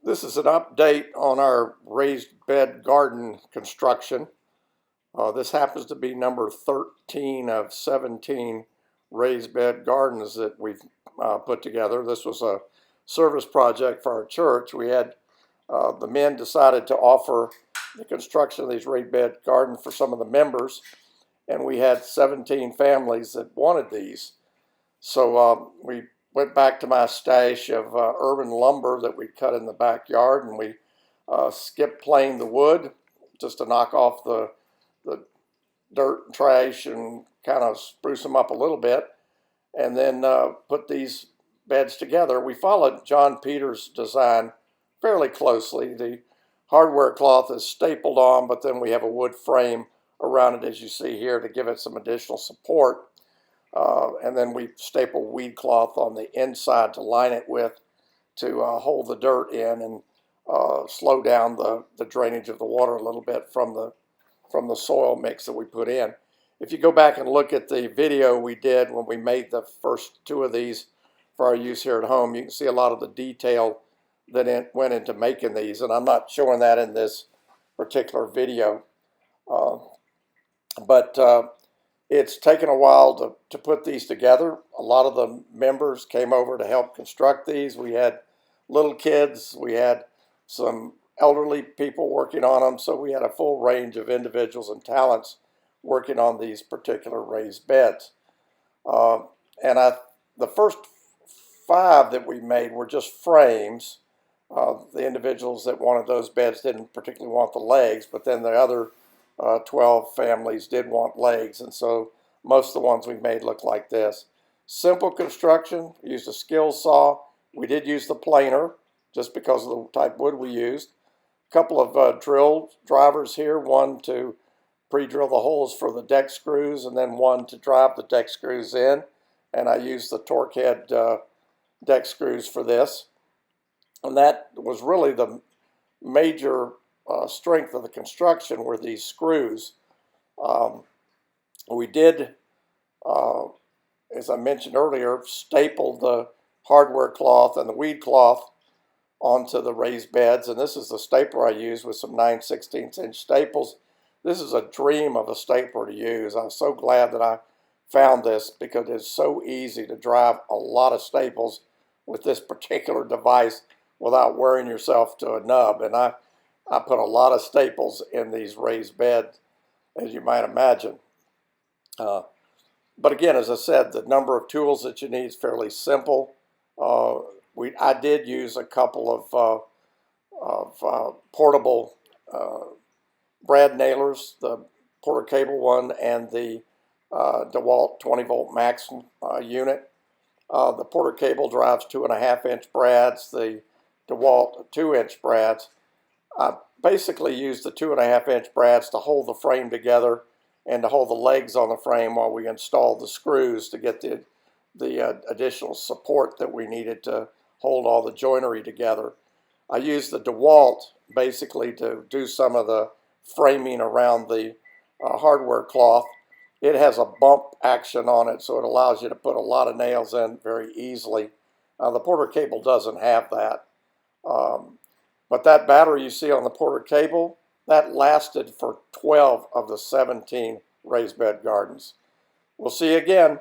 This is an update on our raised bed garden construction. This happens to be number 13 of 17 raised bed gardens that we've put together. This was a service project for our church. We had the men decided to offer the construction of these raised bed gardens for some of the members, and we had 17 families that wanted these. So we went back to my stash of urban lumber that we cut in the backyard, and we skip planed the wood just to knock off the dirt and trash and kind of spruce them up a little bit, and then put these beds together. We followed John Peters' design fairly closely. The hardware cloth is stapled on, but then we have a wood frame around it, as you see here, to give it some additional support. And then we staple weed cloth on the inside to line it with to hold the dirt in and slow down the drainage of the water a little bit from the soil mix that we put in. If you go back and look at the video we did when we made the first two of these for our use here at home, you can see a lot of the detail that went into making these, and I'm not showing that in this particular video. It's taken a while to put these together. A lot of the members came over to help construct these. We had little kids, we had some elderly people working on them, so we had a full range of individuals and talents working on these particular raised beds. The first 5 that we made were just frames. The individuals that wanted those beds didn't particularly want the legs, but then the other 12 families did want legs, and so most of the ones we made look like this. Simple construction. We used a skill saw. We did use the planer just because of the type of wood we used. A couple of drill drivers here, one to pre-drill the holes for the deck screws and then one to drive the deck screws in, and I used the torque head deck screws for this. And that was really the major strength of the construction, were these screws. We did, as I mentioned earlier, staple the hardware cloth and the weed cloth onto the raised beds, and this is the stapler I used with some 9/16 inch staples. This is a dream of a stapler to use. I'm so glad that I found this because it's so easy to drive a lot of staples with this particular device without wearing yourself to a nub. And I put a lot of staples in these raised beds, as you might imagine. But again, as I said, the number of tools that you need is fairly simple. I did use a couple of portable brad nailers, the Porter Cable one and the DeWalt 20-volt max unit. The Porter Cable drives 2.5 inch brads, the DeWalt 2-inch brads. I basically used the 2.5 inch brads to hold the frame together and to hold the legs on the frame while we installed the screws to get the additional support that we needed to hold all the joinery together. I used the DeWalt basically to do some of the framing around the hardware cloth. It has a bump action on it, so it allows you to put a lot of nails in very easily. The Porter Cable doesn't have that. But that battery you see on the Porter Cable, that lasted for 12 of the 17 raised bed gardens. We'll see you again.